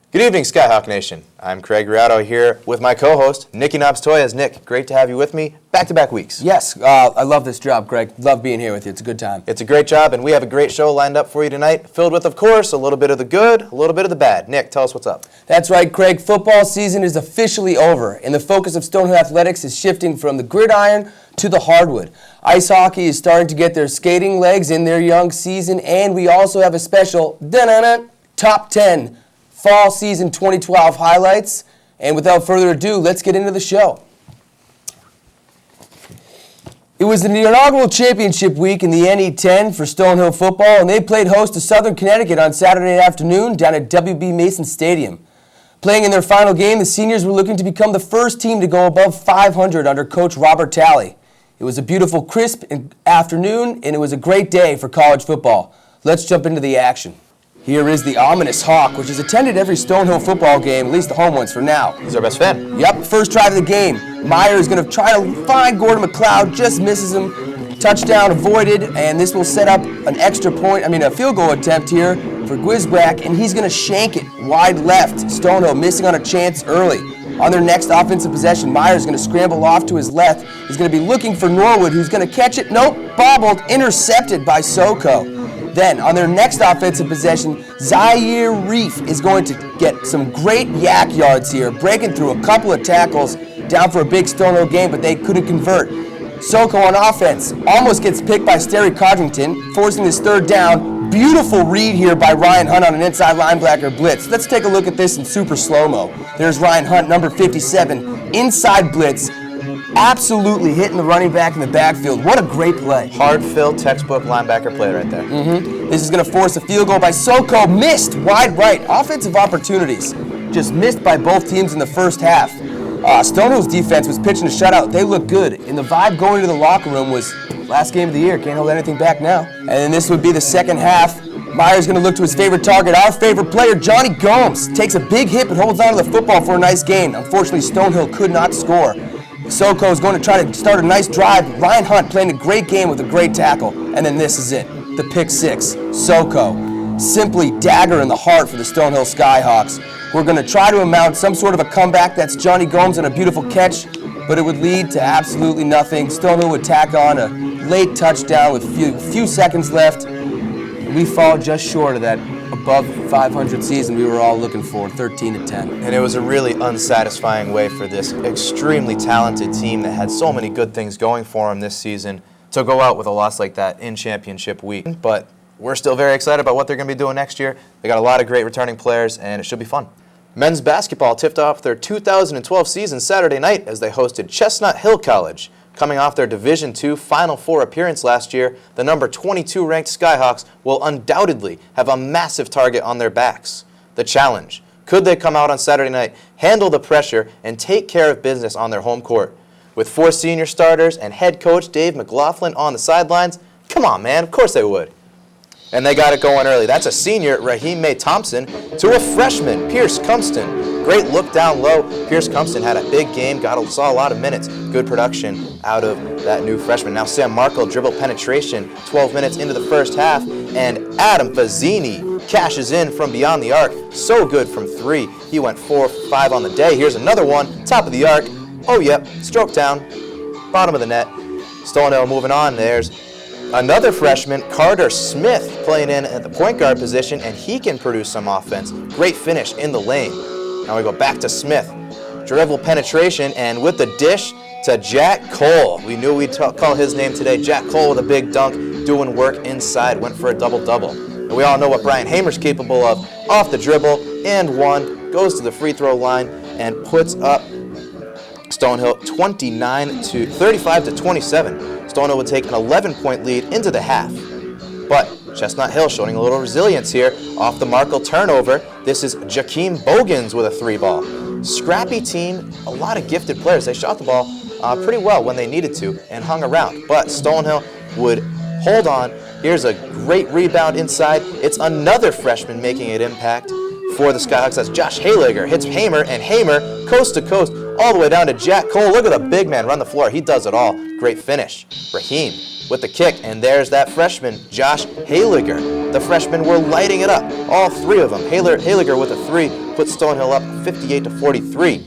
Good evening, Skyhawk Nation. I'm Craig Riotto here with my co-host, Nick Toyias. Nick, great to have you with me back-to-back weeks. Yes, I love this job, Craig. Love being here with you. It's a good time. It's a great job, and we have a great show lined up for you tonight, filled with, of course, a little bit of the good, a little bit of the bad. Nick, tell us what's up. That's right, Craig. Football season is officially over, and the focus of Stonehill Athletics is shifting from the gridiron to the hardwood. Ice hockey is starting to get their skating legs in their young season, and we also have a special top 10 Fall Season 2012 highlights. And without further ado, let's get into the show. It was the inaugural championship week in the NE10 for Stonehill football, and they played host to Southern Connecticut on Saturday afternoon down at W.B. Mason Stadium. Playing in their final game, the seniors were looking to become the first team to go above 500 under Coach Robert Talley. It was a beautiful, crisp afternoon, and it was a great day for college football. Let's jump into the action. Here is the ominous Hawk, which has attended every Stonehill football game, at least the home ones for now. He's our best fan. Yep, first drive of the game. Meyer is going to try to find Gordon McLeod, just misses him. Touchdown avoided, and this will set up a field goal attempt here for Gwisbrak, and he's going to shank it wide left. Stonehill missing on a chance early. On their next offensive possession, Meyer is going to scramble off to his left. He's going to be looking for Norwood, who's going to catch it. Nope, bobbled, intercepted by Soko. Then, on their next offensive possession, Zaire Reef is going to get some great yak yards here, breaking through a couple of tackles down for a big Stonehill game, but they couldn't convert. Soko on offense almost gets picked by Sterry Codrington, forcing his third down. Beautiful read here by Ryan Hunt on an inside linebacker blitz. Let's take a look at this in super slow-mo. There's Ryan Hunt, number 57, inside blitz, absolutely hitting the running back in the backfield. What a great play. Hard-filled textbook linebacker play right there. This is going to force a field goal by Soko. Missed wide right. Offensive opportunities just missed by both teams in the first half. Stonehill's defense was pitching a shutout. They looked good. And the vibe going to the locker room was last game of the year. Can't hold anything back now. And then this would be the second half. Meyer's going to look to his favorite target. Our favorite player, Johnny Gomes, takes a big hit but holds on to the football for a nice gain. Unfortunately, Stonehill could not score. Soko is going to try to start a nice drive. Ryan Hunt playing a great game with a great tackle. And then this is it, the pick six. Soko, simply dagger in the heart for the Stonehill Skyhawks. We're going to try to mount some sort of a comeback. That's Johnny Gomes and a beautiful catch, but it would lead to absolutely nothing. Stonehill would tack on a late touchdown with few seconds left. We fall just short of that above 500 season we were all looking for, 13-10. And it was a really unsatisfying way for this extremely talented team that had so many good things going for them this season to go out with a loss like that in championship week. But we're still very excited about what they're going to be doing next year. They got a lot of great returning players, and it should be fun. Men's basketball tipped off their 2012 season Saturday night as they hosted Chestnut Hill College. Coming off their Division II Final Four appearance last year, the number 22 ranked Skyhawks will undoubtedly have a massive target on their backs. The challenge: could they come out on Saturday night, handle the pressure, and take care of business on their home court? With 4 senior starters and head coach Dave McLaughlin on the sidelines, come on, man, of course they would. And they got it going early. That's a senior, Raheem-may Thompson, to a freshman, Pierce Cumston. Great look down low. Pierce Cumston had a big game, saw a lot of minutes. Good production out of that new freshman. Now Sam Markle dribble penetration 12 minutes into the first half, and Adam Fazzini cashes in from beyond the arc. So good from 3. He went 4-5 on the day. Here's another one, top of the arc. Oh, yep, stroke down, bottom of the net. Stonehill moving on. There's another freshman, Carter Smith, playing in at the point guard position, and he can produce some offense. Great finish in the lane. Now we go back to Smith. Dribble penetration, and with the dish to Jack Cole. We knew we'd call his name today. Jack Cole with a big dunk, doing work inside, went for a double-double. And we all know what Brian Hamer's capable of. Off the dribble, and one, goes to the free throw line, and puts up Stonehill 35-27. Stonehill would take an 11-point lead into the half. But Chestnut Hill showing a little resilience here. Off the Markle turnover, this is Jakeem Bogans with a 3-ball. Scrappy team, a lot of gifted players. They shot the ball pretty well when they needed to and hung around. But Stonehill would hold on. Here's a great rebound inside. It's another freshman making an impact for the Skyhawks. That's Josh Hayliger. Hits Hamer, and Hamer, coast to coast, all the way down to Jack Cole. Look at the big man run the floor. He does it all. Great finish. Raheem with the kick, and there's that freshman, Josh Hayliger. The freshmen were lighting it up, all three of them. Hayliger with a three puts Stonehill up 58-43.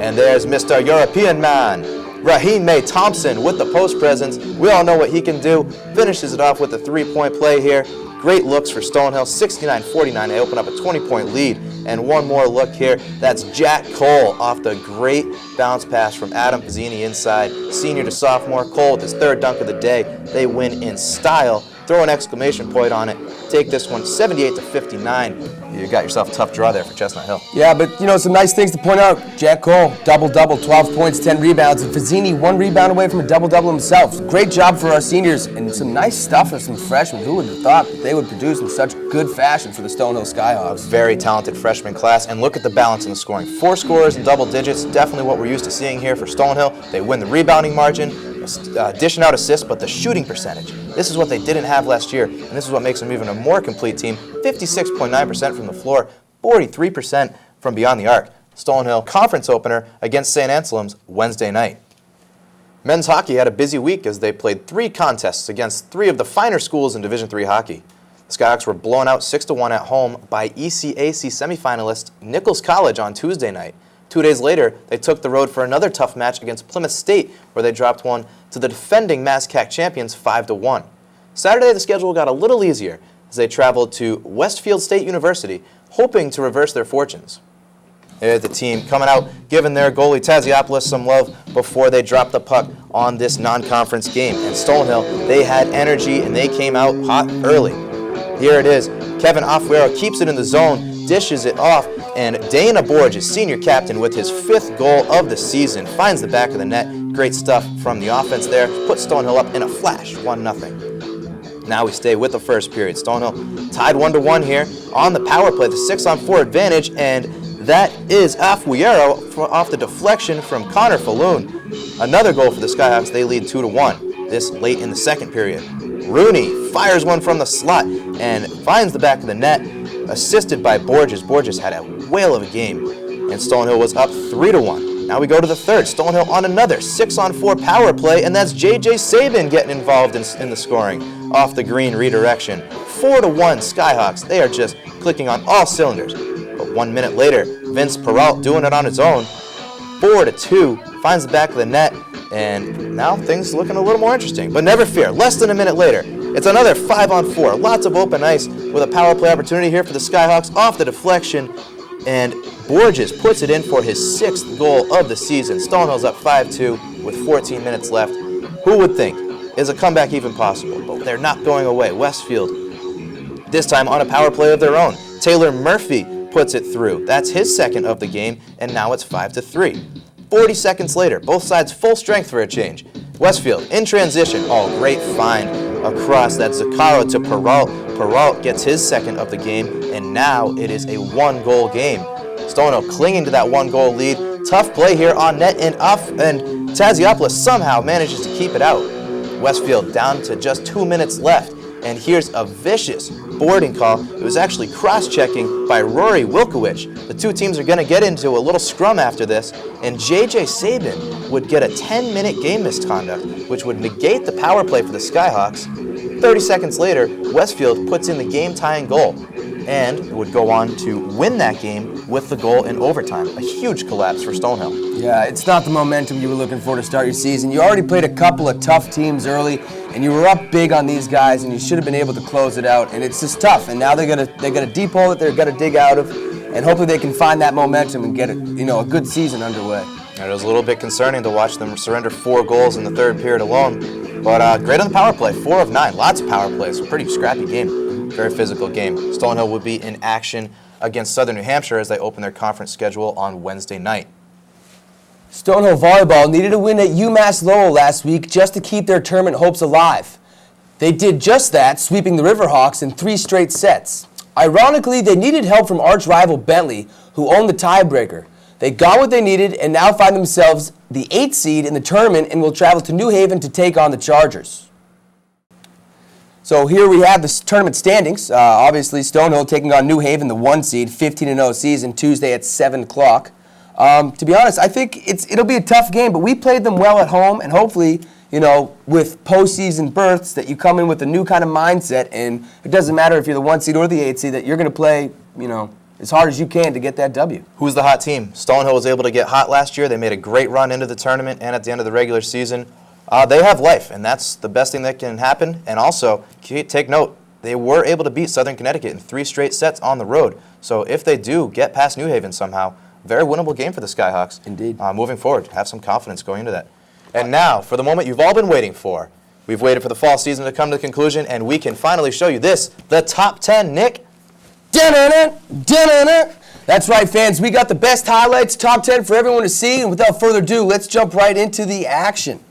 And there's Mr. European man, raheem-may Thompson with the post presence. We all know what he can do. Finishes it off with a three-point play here. Great looks for Stonehill, 69-49. They open up a 20-point lead. And one more look here. That's Jack Cole off the great bounce pass from Adam Pizzini inside. Senior to sophomore. Cole with his third dunk of the day. They win in style. Throw an exclamation point on it. Take this one 78-59. You got yourself a tough draw there for Chestnut Hill. Yeah, but some nice things to point out. Jack Cole, double-double, 12 points, 10 rebounds, and Fazzini, 1 rebound away from a double-double himself. Great job for our seniors, and some nice stuff for some freshmen. Who would have thought that they would produce in such good fashion for the Stonehill Skyhawks? Very talented freshman class, and look at the balance in the scoring. 4 scorers in double digits, definitely what we're used to seeing here for Stonehill. They win the rebounding margin, dishing out assists, but the shooting percentage. This is what they didn't have last year, and this is what makes them even a more complete team. 56.9% from the floor, 43% from beyond the arc. Stonehill conference opener against St. Anselm's Wednesday night. Men's hockey had a busy week as they played 3 contests against 3 of the finer schools in Division III hockey. The Skyhawks were blown out 6-1 at home by ECAC semifinalist Nichols College on Tuesday night. 2 days later, they took the road for another tough match against Plymouth State, where they dropped one to the defending MASCAC champions 5-1. Saturday, the schedule got a little easier as they traveled to Westfield State University, hoping to reverse their fortunes. The team coming out, giving their goalie Taziopoulos some love before they dropped the puck on this non-conference game. And Stonehill, they had energy and they came out hot early. Here it is. Kevin Afuero keeps it in the zone, dishes it off, and Dana Borges, senior captain, with his 5th goal of the season, finds the back of the net. Great stuff from the offense there. Puts Stonehill up in a flash, 1-0. Now we stay with the first period. Stonehill tied 1-1 here on the power play, the 6-on-4 advantage, and that is Afuero off the deflection from Connor Falloon. Another goal for the Skyhawks. They lead 2-1. This late in the second period. Rooney fires one from the slot and finds the back of the net, assisted by Borges. Borges had a whale of a game, and Stonehill was up 3-1. Now we go to the third. Stonehill on another 6-on-4 power play, and that's J.J. Sabin getting involved in the scoring off the green redirection. 4-1 Skyhawks. They are just clicking on all cylinders. But 1 minute later, Vince Peralt doing it on his own. 4-2, finds the back of the net, and now things looking a little more interesting. But never fear, less than a minute later, it's another 5-on-4. Lots of open ice with a power play opportunity here for the Skyhawks off the deflection, and Borges puts it in for his 6th goal of the season. Stonehill's up 5-2 with 14 minutes left. Who would think? Is a comeback even possible? But they're not going away. Westfield, this time on a power play of their own. Taylor Murphy puts it through. That's his 2nd of the game, and now it's 5-3. 40 seconds later, both sides full strength for a change. Westfield in transition. Oh, great find across. That's Zaccaro to Peralt. Peralt gets his 2nd of the game, and now it is a 1-goal game. Stonehill clinging to that 1-goal lead. Tough play here on net and Taziopoulos somehow manages to keep it out. Westfield down to just 2 minutes left, and here's a vicious boarding call. It was actually cross-checking by Rory Wilkowicz. The two teams are going to get into a little scrum after this, and J.J. Sabin would get a 10-minute game misconduct, which would negate the power play for the Skyhawks. 30 seconds later, Westfield puts in the game-tying goal and would go on to win that game with the goal in overtime. A huge collapse for Stonehill. Yeah, it's not the momentum you were looking for to start your season. You already played a couple of tough teams early, and you were up big on these guys, and you should have been able to close it out. And it's just tough. And now they got a deep hole that they're going to dig out of, and hopefully they can find that momentum and get a good season underway. It was a little bit concerning to watch them surrender 4 goals in the third period alone. But great on the power play, 4 of 9. Lots of power plays. Pretty scrappy game. Very physical game. Stonehill would be in action against Southern New Hampshire as they open their conference schedule on Wednesday night. Stonehill volleyball needed a win at UMass Lowell last week just to keep their tournament hopes alive. They did just that, sweeping the Riverhawks in 3 straight sets. Ironically, they needed help from arch rival Bentley, who owned the tiebreaker. They got what they needed and now find themselves the 8th seed in the tournament and will travel to New Haven to take on the Chargers. So here we have the tournament standings. Obviously, Stonehill taking on New Haven, the 1 seed, 15-0 season, Tuesday at 7 o'clock. To be honest, I think it'll be a tough game, but we played them well at home, and hopefully, with postseason berths, that you come in with a new kind of mindset, and it doesn't matter if you're the 1 seed or the 8 seed, that you're going to play, as hard as you can to get that W. Who's the hot team? Stonehill was able to get hot last year. They made a great run into the tournament and at the end of the regular season. They have life, and that's the best thing that can happen. And also, take note, they were able to beat Southern Connecticut in 3 straight sets on the road. So if they do get past New Haven somehow, very winnable game for the Skyhawks. Indeed. Moving forward, have some confidence going into that. And now, for the moment you've all been waiting for. We've waited for the fall season to come to the conclusion, and we can finally show you this, the top 10, Nick. Da-na-na, da-na-na. That's right, fans. We got the best highlights, top 10 for everyone to see. And without further ado, let's jump right into the action.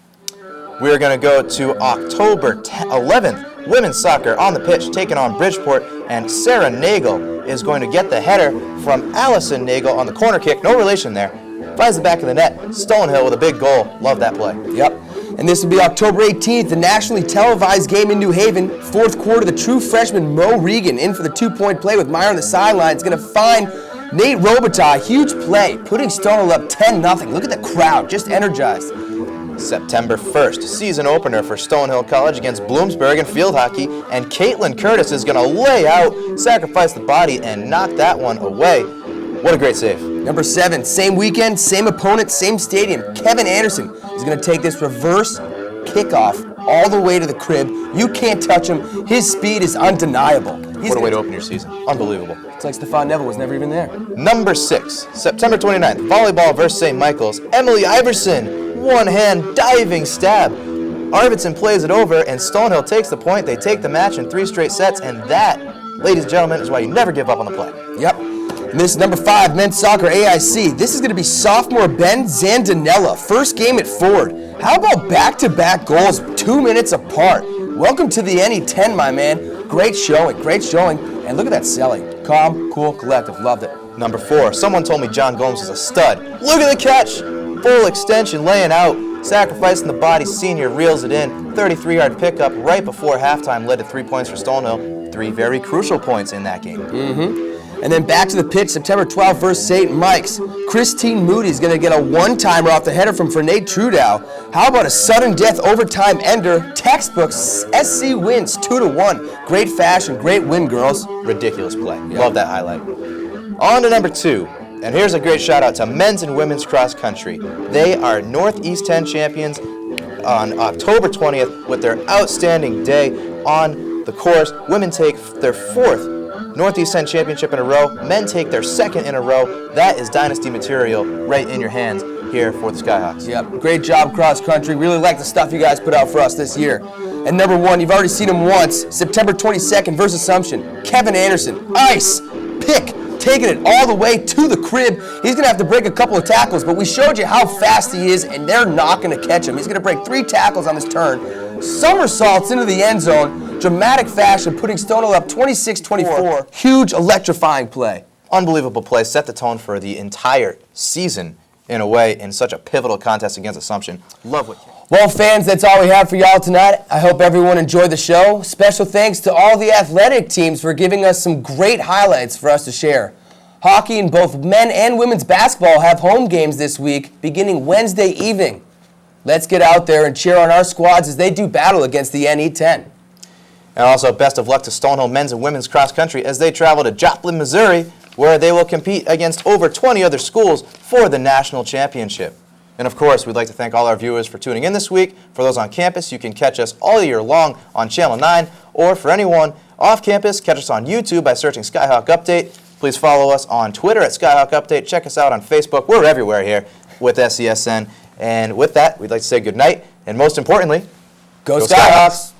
We're going to go to October 11th. Women's soccer on the pitch, taking on Bridgeport, and Sarah Nagel is going to get the header from Allison Nagel on the corner kick. No relation there. Finds the back of the net. Stonehill with a big goal. Love that play. Yep. And this will be October 18th, the nationally televised game in New Haven. 4th quarter, the true freshman Mo Regan in for the 2-point play with Meyer on the sideline. Is going to find Nate Robitaille. Huge play, putting Stonehill up 10-0. Look at the crowd, just energized. September 1st, season opener for Stonehill College against Bloomsburg in field hockey, and Caitlin Curtis is going to lay out, sacrifice the body, and knock that one away. What a great save. Number 7, same weekend, same opponent, same stadium. Kevin Anderson is going to take this reverse kickoff all the way to the crib. You can't touch him. His speed is undeniable. What a way to open your season. Unbelievable. It's like Stefan Neville was never even there. Number 6, September 29th, volleyball versus St. Michael's. Emily Iverson, one-hand diving stab. Arvidsson plays it over, and Stonehill takes the point. They take the match in 3 straight sets, and that, ladies and gentlemen, is why you never give up on the play. Yep. And this is number 5, men's soccer AIC. This is going to be sophomore Ben Zandinella. First game at Ford. How about back-to-back goals 2 minutes apart? Welcome to the NE10, my man. Great showing, great showing. And look at that selling. Calm, cool, collective. Loved it. Number 4, someone told me John Gomes is a stud. Look at the catch. Full extension, laying out. Sacrificing the body, senior reels it in. 33-yard pickup right before halftime led to 3 points for Stonehill. 3 very crucial points in that game. And then back to the pitch, September 12th versus St. Mike's. Christine Moody is going to get a one-timer off the header from Fernade Trudeau. How about a sudden death overtime ender? Textbook SC wins 2-1. Great fashion, great win, girls. Ridiculous play. Love that highlight. On to number 2. And here's a great shout out to men's and women's cross country. They are Northeast 10 champions on October 20th with their outstanding day on the course. Women take their 4th Northeast 10 championship in a row. Men take their 2nd in a row. That is dynasty material right in your hands here for the Skyhawks. Yep, great job cross country. Really like the stuff you guys put out for us this year. And number 1, you've already seen him once, September 22nd versus Assumption. Kevin Anderson, ice, pick, taking it all the way to the crib. He's going to have to break a couple of tackles, but we showed you how fast he is, and they're not going to catch him. He's going to break 3 tackles on this turn. Somersaults into the end zone, dramatic fashion, putting Stonehill up 26-24. Huge electrifying play. Unbelievable play, set the tone for the entire season in a way in such a pivotal contest against Assumption. Love what. Well, fans, that's all we have for y'all tonight. I hope everyone enjoyed the show. Special thanks to all the athletic teams for giving us some great highlights for us to share. Hockey and both men and women's basketball have home games this week, beginning Wednesday evening. Let's get out there and cheer on our squads as they do battle against the NE10. And also, best of luck to Stonehill men's and women's cross country as they travel to Joplin, Missouri, where they will compete against over 20 other schools for the national championship. And of course, we'd like to thank all our viewers for tuning in this week. For those on campus, you can catch us all year long on Channel 9, or for anyone off campus, catch us on YouTube by searching Skyhawk Update. Please follow us on Twitter at Skyhawk Update. Check us out on Facebook. We're everywhere here with SESN. And with that, we'd like to say good night, and most importantly, Go Skyhawks! Skyhawks!